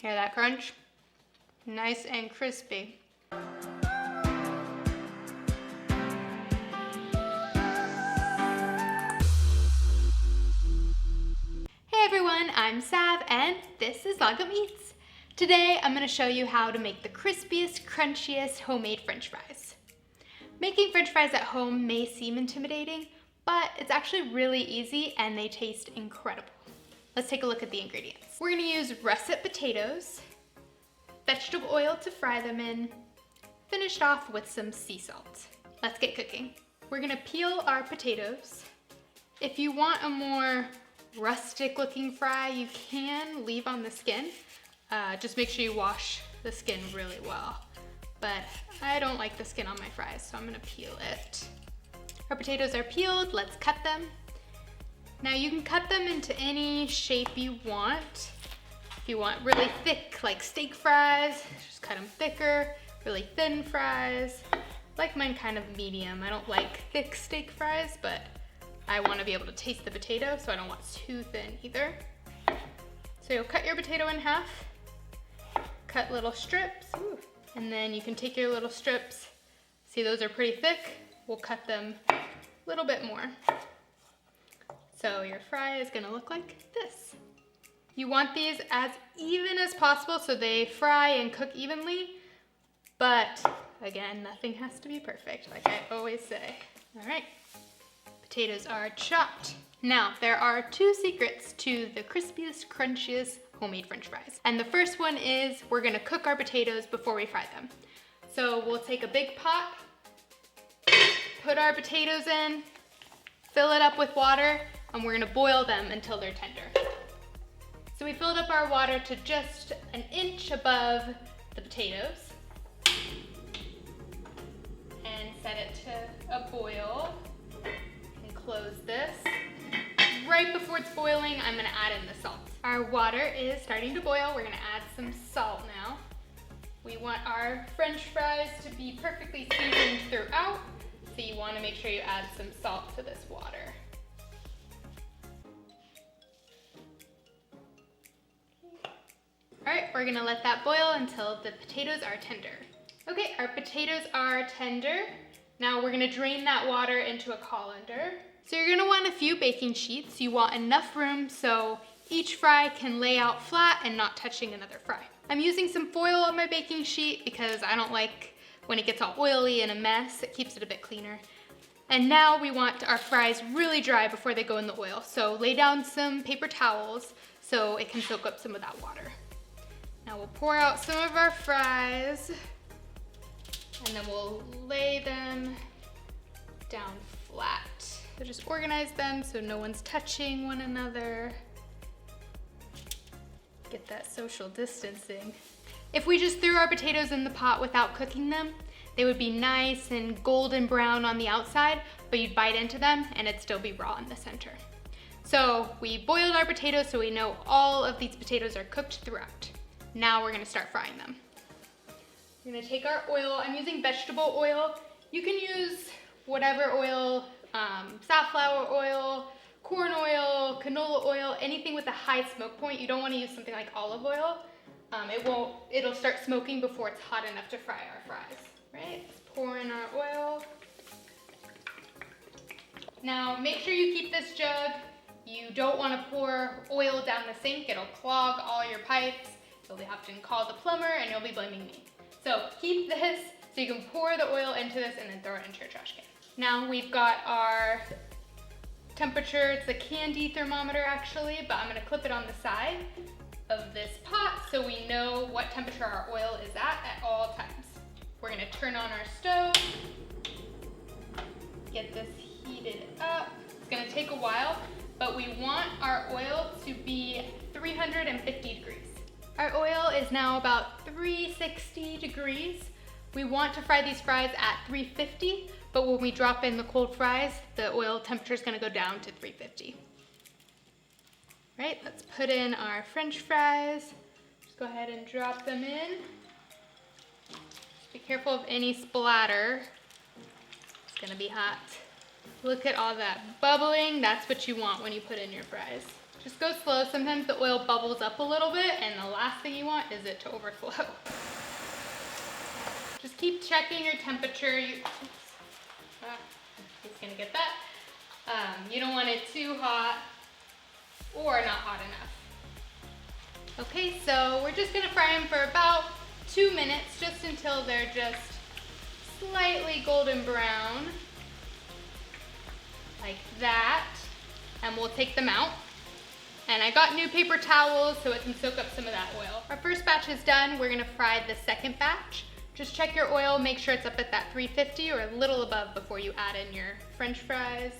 Hear that crunch? Nice and crispy. Hey everyone, I'm Sav and this is Lagom Eats. Today I'm going to show you how to make the crispiest, crunchiest homemade french fries. Making french fries at home may seem intimidating, but it's actually really easy and they taste incredible. Let's take a look at the ingredients. We're going to use russet potatoes, vegetable oil to fry them in, finished off with some sea salt. Let's get cooking. We're going to peel our potatoes. If you want a more rustic looking fry, you can leave on the skin. Just make sure you wash the skin really well. But I don't like the skin on my fries, so I'm gonna peel it. Our potatoes are peeled, let's cut them. Now you can cut them into any shape you want. If you want really thick, like steak fries, just cut them thicker. Really thin fries, I like mine kind of medium. I don't like thick steak fries, but I want to be able to taste the potato, so I don't want too thin either. So you'll cut your potato in half, cut little strips, and then you can take your little strips. See, those are pretty thick. We'll cut them a little bit more. So your fry is gonna look like this. You want these as even as possible so they fry and cook evenly, but again, nothing has to be perfect, like I always say. All right. Potatoes are chopped. Now, there are two secrets to the crispiest, crunchiest homemade french fries. And the first one is we're gonna cook our potatoes before we fry them. So we'll take a big pot, put our potatoes in, fill it up with water, and we're gonna boil them until they're tender. So we filled up our water to just an inch above the potatoes and set it to a boil. Close this. Right before it's boiling, I'm gonna add in the salt. Our water is starting to boil. We're gonna add some salt now. We want our french fries to be perfectly seasoned throughout, so you wanna make sure you add some salt to this water. All right, we're gonna let that boil until the potatoes are tender. Okay, our potatoes are tender. Now we're gonna drain that water into a colander. So you're gonna want a few baking sheets. You want enough room so each fry can lay out flat and not touching another fry. I'm using some foil on my baking sheet because I don't like when it gets all oily and a mess. It keeps it a bit cleaner. And now we want our fries really dry before they go in the oil. So lay down some paper towels so it can soak up some of that water. Now we'll pour out some of our fries and then we'll lay them down flat. So just organize them so no one's touching one another. Get that social distancing. If we just threw our potatoes in the pot without cooking them, they would be nice and golden brown on the outside, but you'd bite into them and it'd still be raw in the center. So we boiled our potatoes so we know all of these potatoes are cooked throughout. Now we're gonna start frying them. We're gonna take our oil. I'm using vegetable oil. You can use whatever oil, safflower oil, corn oil, canola oil, anything with a high smoke point. You don't want to use something like olive oil. It'll start smoking before it's hot enough to fry our fries, right? Let's pour in our oil. Now make sure you keep this jug. You don't want to pour oil down the sink. It'll clog all your pipes. You'll have to call the plumber and you'll be blaming me. So keep this so you can pour the oil into this and then throw it into your trash can. Now we've got our temperature. It's a candy thermometer actually, but I'm gonna clip it on the side of this pot so we know what temperature our oil is at all times. We're gonna turn on our stove, get this heated up. It's gonna take a while, but we want our oil to be 350 degrees. Our oil is now about 360 degrees. We want to fry these fries at 350, but when we drop in the cold fries, the oil temperature is gonna go down to 350. Right, let's put in our French fries. Just go ahead and drop them in. Just be careful of any splatter. It's gonna be hot. Look at all that bubbling. That's what you want when you put in your fries. Just go slow. Sometimes the oil bubbles up a little bit and the last thing you want is it to overflow. Just keep checking your temperature. He's gonna get that. You don't want it too hot or not hot enough. Okay, so we're just gonna fry them for about 2 minutes, just until they're just slightly golden brown, like that. And we'll take them out. And I got new paper towels so it can soak up some of that oil. Our first batch is done. We're gonna fry the second batch. Just check your oil, make sure it's up at that 350 or a little above before you add in your French fries.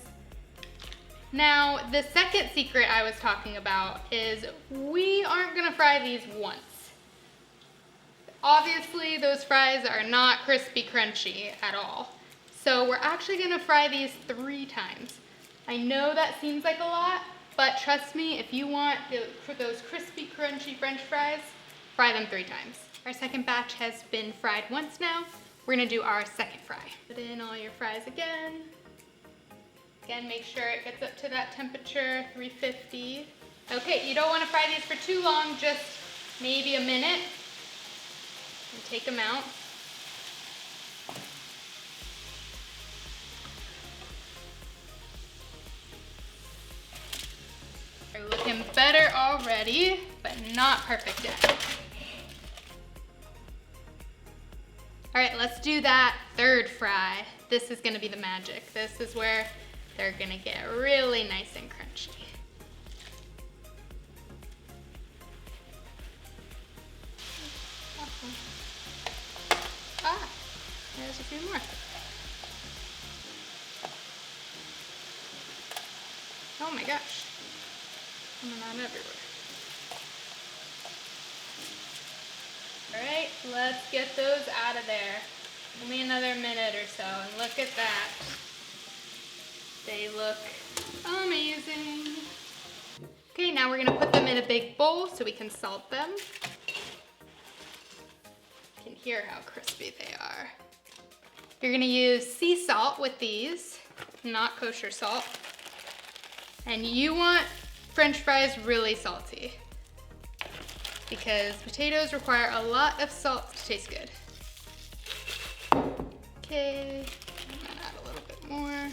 Now, the second secret I was talking about is we aren't gonna fry these once. Obviously, those fries are not crispy crunchy at all. So we're actually gonna fry these 3 times. I know that seems like a lot, but trust me, if you want those crispy crunchy French fries, fry them 3 times. Our second batch has been fried once now. We're gonna do our second fry. Put in all your fries again. Again, make sure it gets up to that temperature, 350. Okay, you don't wanna fry these for too long, just maybe a minute. And take them out. They're looking better already, but not perfect yet. All right, let's do that third fry. This is gonna be the magic. This is where they're gonna get really nice and crunchy. Awesome. Ah, there's a few more. Oh my gosh, coming out everywhere. All right, let's get those out of there. Only another minute or so, and look at that. They look amazing. Okay, now we're gonna put them in a big bowl so we can salt them. You can hear how crispy they are. You're gonna use sea salt with these, not kosher salt. And you want French fries really salty, because potatoes require a lot of salt to taste good. Okay, I'm gonna add a little bit more.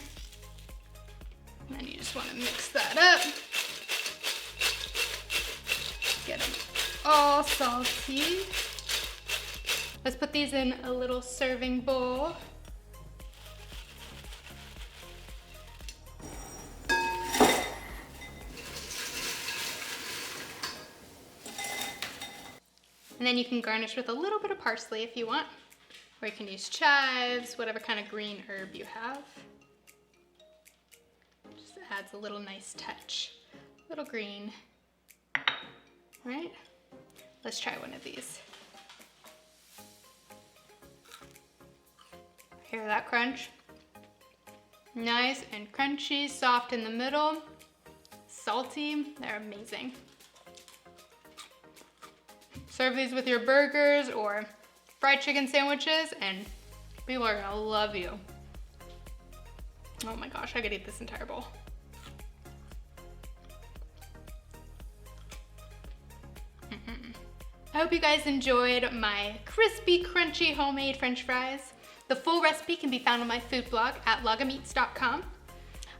And then you just wanna mix that up. Get them all salty. Let's put these in a little serving bowl. And then you can garnish with a little bit of parsley if you want, or you can use chives, whatever kind of green herb you have. Just adds a little nice touch, a little green. All right, let's try one of these. Hear that crunch? Nice and crunchy, soft in the middle, salty, they're amazing. Serve these with your burgers or fried chicken sandwiches and people are gonna love you. Oh my gosh, I could eat this entire bowl. I hope you guys enjoyed my crispy, crunchy, homemade French fries. The full recipe can be found on my food blog at lagomeats.com.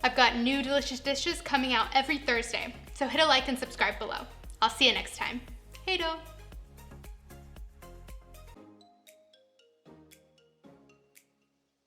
I've got new delicious dishes coming out every Thursday, so hit a like and subscribe below. I'll see you next time. Hey do!